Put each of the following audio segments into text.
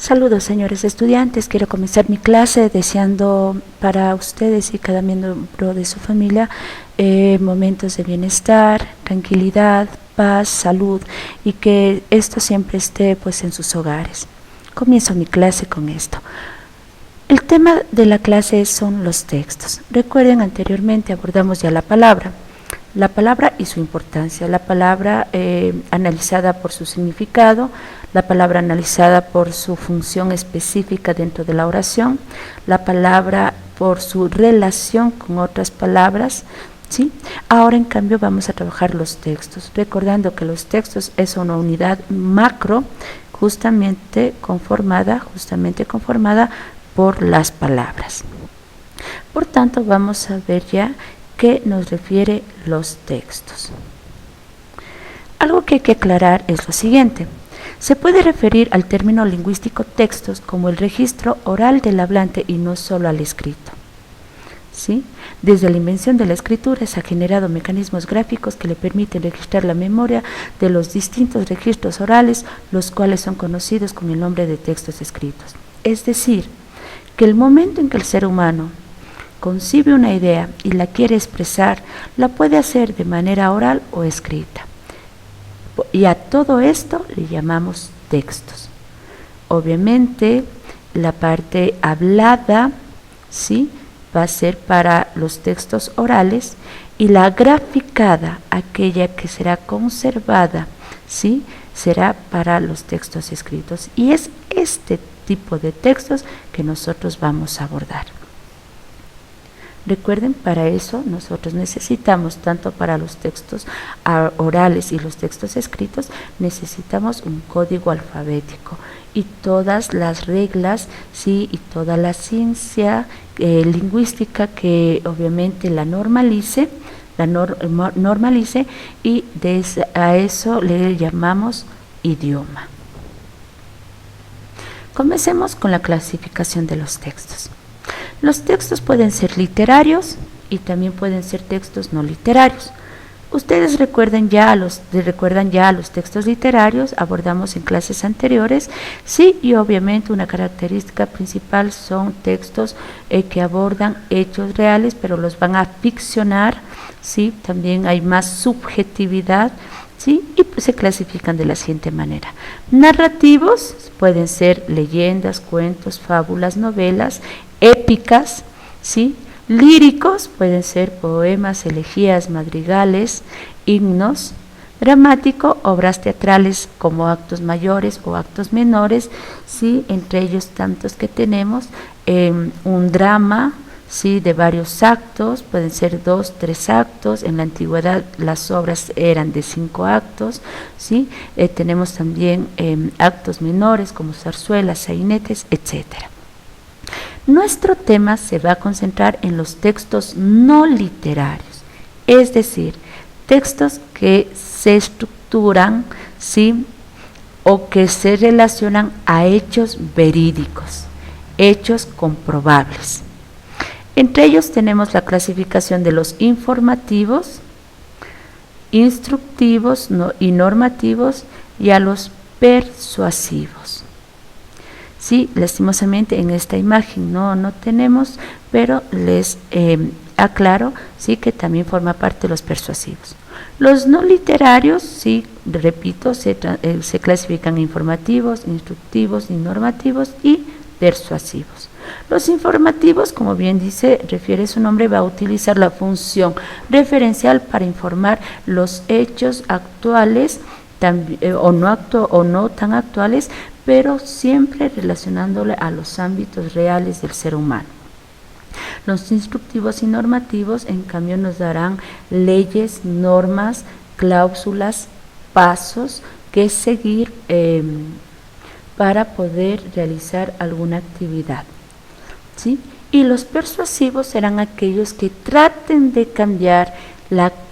Saludos, señores estudiantes. Quiero comenzar mi clase deseando para ustedes y cada miembro de su familia momentos de bienestar, tranquilidad, paz, salud y que esto siempre esté pues en sus hogares. Comienzo mi clase con esto. El tema de la clase son los textos. Recuerden, anteriormente abordamos ya la palabra y su importancia, la palabra analizada por su significado, la palabra analizada por su función específica dentro de la oración, la palabra por su relación con otras palabras, ¿sí? Ahora en cambio vamos a trabajar los textos, recordando que los textos es una unidad macro justamente conformada por las palabras. Por tanto, vamos a ver ya qué nos refiere los textos. Algo que hay que aclarar es lo siguiente. Se puede referir al término lingüístico textos como el registro oral del hablante y no solo al escrito. ¿Sí? Desde la invención de la escritura se han generado mecanismos gráficos que le permiten registrar la memoria de los distintos registros orales, los cuales son conocidos con el nombre de textos escritos. Es decir, que el momento en que el ser humano concibe una idea y la quiere expresar, la puede hacer de manera oral o escrita. Y a todo esto le llamamos textos. Obviamente, la parte hablada, ¿sí?, va a ser para los textos orales y la graficada, aquella que será conservada, ¿sí?, será para los textos escritos. Y es este tipo de textos que nosotros vamos a abordar. Recuerden, para eso nosotros necesitamos, tanto para los textos orales y los textos escritos, necesitamos un código alfabético y todas las reglas, ¿sí?, y toda la ciencia lingüística que obviamente la normalice y a eso le llamamos idioma. Comencemos con la clasificación de los textos. Los textos pueden ser literarios y también pueden ser textos no literarios. Ustedes recuerdan ya los textos literarios, abordamos en clases anteriores, sí, y obviamente una característica principal son textos que abordan hechos reales, pero los van a ficcionar, sí, también hay más subjetividad, sí, y pues se clasifican de la siguiente manera. Narrativos pueden ser leyendas, cuentos, fábulas, novelas, épicas, ¿sí? Líricos pueden ser poemas, elegías, madrigales, himnos. Dramático, obras teatrales como actos mayores o actos menores, ¿sí?, entre ellos tantos que tenemos, un drama, ¿sí?, de varios actos, pueden ser 2, 3 actos. En la antigüedad las obras eran de 5 actos, ¿sí? Tenemos también actos menores como zarzuelas, sainetes, etcétera. Nuestro tema se va a concentrar en los textos no literarios, es decir, textos que se estructuran, ¿sí?, o que se relacionan a hechos verídicos, hechos comprobables. Entre ellos tenemos la clasificación de los informativos, instructivos y normativos, y a los persuasivos. Sí, lastimosamente en esta imagen no tenemos, pero les aclaro, sí, que también forma parte de los persuasivos. Los no literarios, sí, repito, se clasifican informativos, instructivos y normativos y persuasivos. Los informativos, como bien refiere su nombre, va a utilizar la función referencial para informar los hechos actuales o no tan actuales, pero siempre relacionándole a los ámbitos reales del ser humano. Los instructivos y normativos, en cambio, nos darán leyes, normas, cláusulas, pasos que seguir para poder realizar alguna actividad, ¿sí? Y los persuasivos serán aquellos que traten de cambiar la actitud,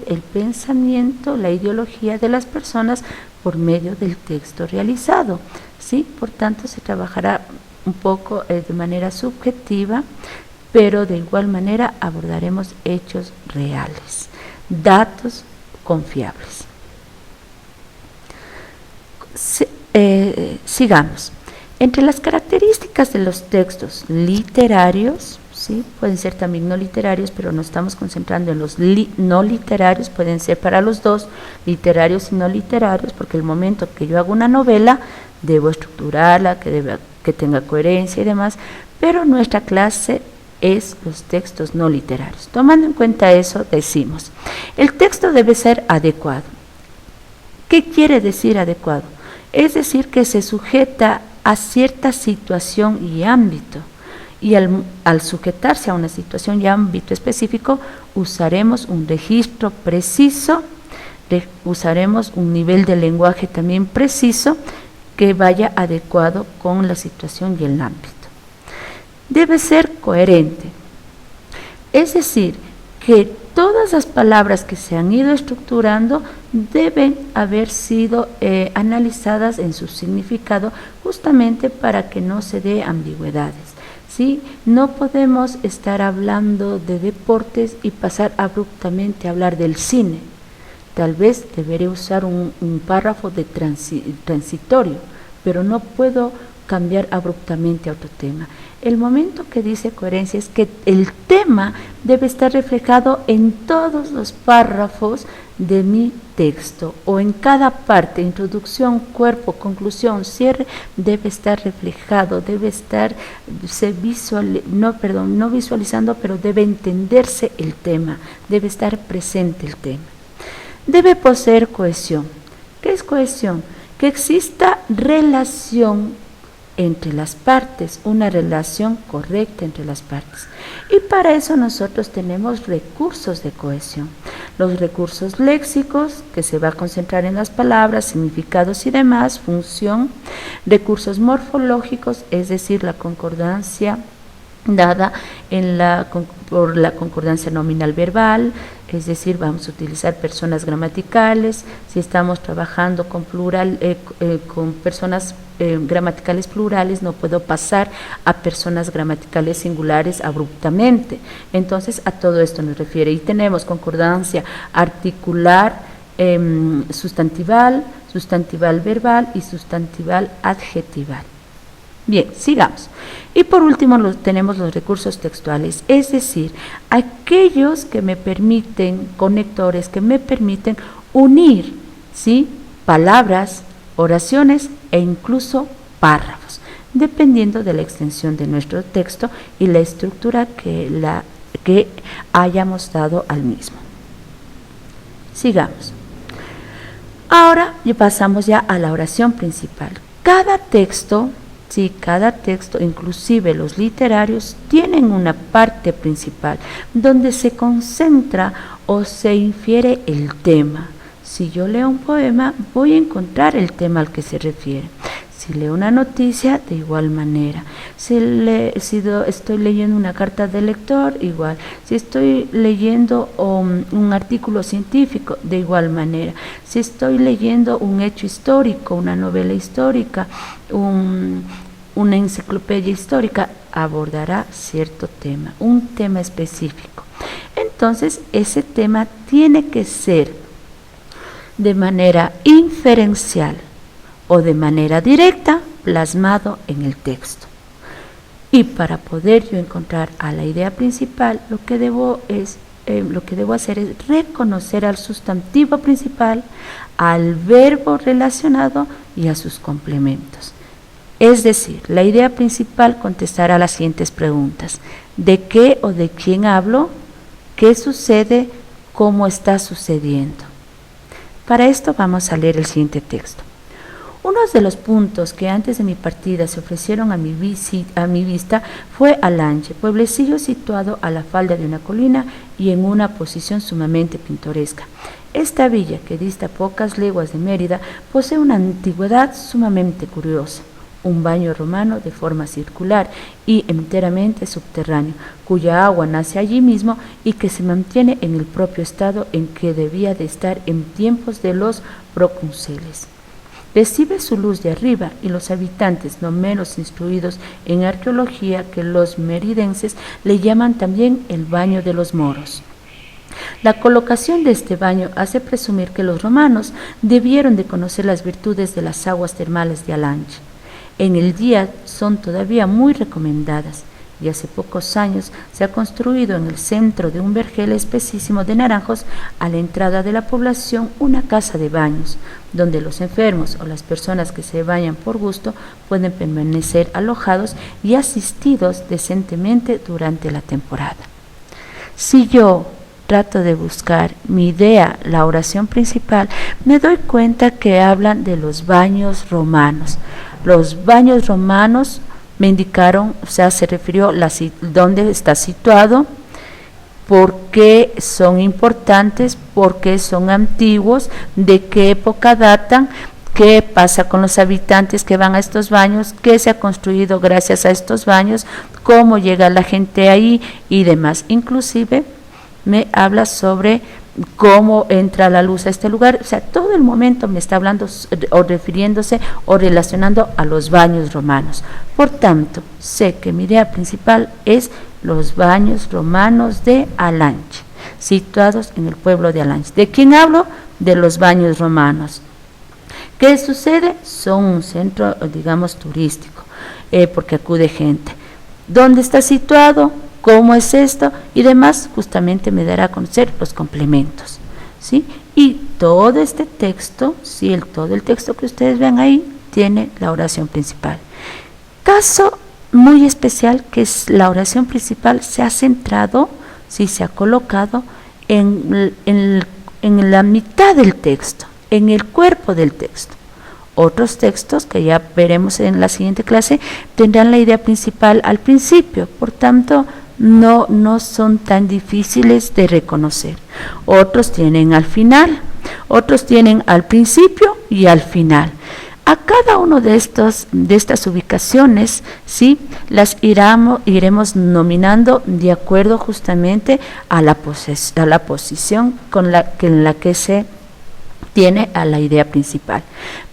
el pensamiento, la ideología de las personas por medio del texto realizado, ¿sí? Por tanto, se trabajará un poco de manera subjetiva, pero de igual manera abordaremos hechos reales, datos confiables. Sigamos. Entre las características de los textos literarios, ¿sí? Pueden ser también no literarios, pero nos estamos concentrando en los no literarios, pueden ser para los dos, literarios y no literarios, porque el momento que yo hago una novela, debo estructurarla, que tenga coherencia y demás, pero nuestra clase es los textos no literarios. Tomando en cuenta eso, decimos, el texto debe ser adecuado. ¿Qué quiere decir adecuado? Es decir, que se sujeta a cierta situación y ámbito, y al sujetarse a una situación y ámbito específico, usaremos un registro preciso, usaremos un nivel de lenguaje también preciso, que vaya adecuado con la situación y el ámbito. Debe ser coherente, es decir, que todas las palabras que se han ido estructurando deben haber sido analizadas en su significado, justamente para que no se dé ambigüedades, ¿sí? No podemos estar hablando de deportes y pasar abruptamente a hablar del cine. Tal vez deberé usar un párrafo de transitorio, pero no puedo cambiar abruptamente a otro tema. El momento que dice coherencia es que el tema debe estar reflejado en todos los párrafos de mi texto, o en cada parte, introducción, cuerpo, conclusión, cierre, debe estar reflejado, debe estar no visualizando, pero debe entenderse el tema, debe estar presente el tema. Debe poseer cohesión. ¿Qué es cohesión? Que exista relación entre las partes, una relación correcta entre las partes. Y para eso nosotros tenemos recursos de cohesión. Los recursos léxicos, que se va a concentrar en las palabras, significados y demás, función. Recursos morfológicos, es decir, la concordancia dada por la concordancia nominal verbal, es decir, vamos a utilizar personas gramaticales. Si estamos trabajando con con personas gramaticales plurales, no puedo pasar a personas gramaticales singulares abruptamente. Entonces, a todo esto nos refiere. Y tenemos concordancia articular, sustantival, sustantival verbal y sustantival adjetival. Bien, sigamos. Y por último tenemos los recursos textuales, es decir, aquellos que me permiten, conectores que me permiten unir, ¿sí?, palabras, oraciones e incluso párrafos, dependiendo de la extensión de nuestro texto y la estructura que hayamos dado al mismo. Sigamos. Ahora pasamos ya a la oración principal. Cada texto, inclusive los literarios, tienen una parte principal donde se concentra o se infiere el tema. Si yo leo un poema, voy a encontrar el tema al que se refiere. Si leo una noticia, de igual manera. Si estoy leyendo una carta del lector, igual. Si estoy leyendo un artículo científico, de igual manera. Si estoy leyendo un hecho histórico, una novela histórica, una enciclopedia histórica, abordará cierto tema, un tema específico. Entonces, ese tema tiene que ser de manera inferencial o de manera directa plasmado en el texto. Y para poder yo encontrar a la idea principal, lo que debo hacer es reconocer al sustantivo principal, al verbo relacionado y a sus complementos. Es decir, la idea principal contestará las siguientes preguntas: ¿de qué o de quién hablo? ¿Qué sucede? ¿Cómo está sucediendo? Para esto vamos a leer el siguiente texto. Uno de los puntos que antes de mi partida se ofrecieron a mi vista fue Alange, pueblecillo situado a la falda de una colina y en una posición sumamente pintoresca. Esta villa, que dista pocas leguas de Mérida, posee una antigüedad sumamente curiosa. Un baño romano de forma circular y enteramente subterráneo, cuya agua nace allí mismo y que se mantiene en el propio estado en que debía de estar en tiempos de los procónsules. Recibe su luz de arriba y los habitantes, no menos instruidos en arqueología que los meridenses, le llaman también el baño de los moros. La colocación de este baño hace presumir que los romanos debieron de conocer las virtudes de las aguas termales de Alange. En el día son todavía muy recomendadas y hace pocos años se ha construido en el centro de un vergel espesísimo de naranjos a la entrada de la población una casa de baños, donde los enfermos o las personas que se bañan por gusto pueden permanecer alojados y asistidos decentemente durante la temporada. Si yo trato de buscar mi idea, la oración principal, me doy cuenta que hablan de los baños romanos. Los baños romanos me indicaron, o sea, se refirió dónde está situado, por qué son importantes, por qué son antiguos, de qué época datan, qué pasa con los habitantes que van a estos baños, qué se ha construido gracias a estos baños, cómo llega la gente ahí y demás. Inclusive me habla sobre cómo entra la luz a este lugar, o sea, todo el momento me está hablando o refiriéndose o relacionando a los baños romanos. Por tanto, sé que mi idea principal es los baños romanos de Alange, situados en el pueblo de Alange. ¿De quién hablo? De los baños romanos. ¿Qué sucede? Son un centro, digamos, turístico, porque acude gente. ¿Dónde está situado? ¿Cómo es esto? Y demás, justamente me dará a conocer los complementos, ¿sí? Y todo este texto, ¿sí? Todo el texto que ustedes ven ahí, tiene la oración principal. Caso muy especial, que es la oración principal, se ha centrado, ¿sí? Se ha colocado en la mitad del texto, en el cuerpo del texto. Otros textos, que ya veremos en la siguiente clase, tendrán la idea principal al principio, por tanto, no son tan difíciles de reconocer. Otros tienen al final, otros tienen al principio y al final. A cada uno de estas ubicaciones, ¿sí? Las iremos nominando de acuerdo justamente a la posición en la que se tiene a la idea principal.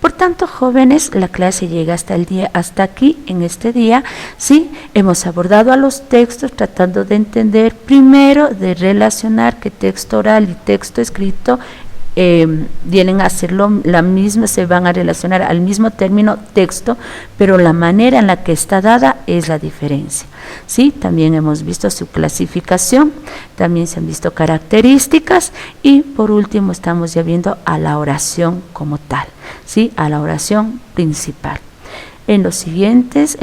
Por tanto, jóvenes, la clase llega hasta aquí, en este día, ¿sí? Hemos abordado a los textos tratando de entender, primero, de relacionar que texto oral y texto escrito vienen a ser la misma, se van a relacionar al mismo término texto, pero la manera en la que está dada es la diferencia, ¿sí? También hemos visto su clasificación, también se han visto características y por último estamos ya viendo a la oración como tal, ¿sí? A la oración principal. En las siguientes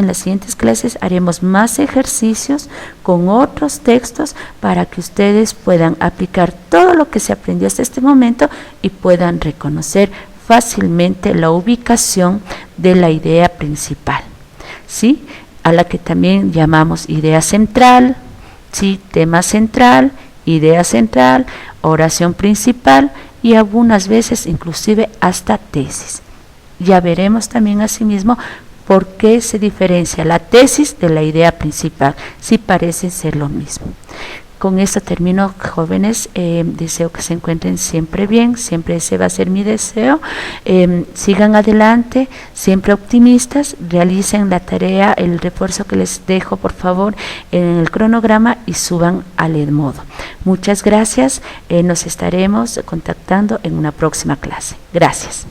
clases haremos más ejercicios con otros textos para que ustedes puedan aplicar todo lo que se aprendió hasta este momento y puedan reconocer fácilmente la ubicación de la idea principal, ¿sí? A la que también llamamos idea central, ¿sí? Tema central, idea central, oración principal y algunas veces inclusive hasta tesis. Ya veremos también asimismo por qué se diferencia la tesis de la idea principal, si parecen ser lo mismo. Con esto termino, jóvenes. Deseo que se encuentren siempre bien, siempre ese va a ser mi deseo. Sigan adelante, siempre optimistas, realicen la tarea, el refuerzo que les dejo, por favor, en el cronograma y suban al Edmodo. Muchas gracias, nos estaremos contactando en una próxima clase. Gracias.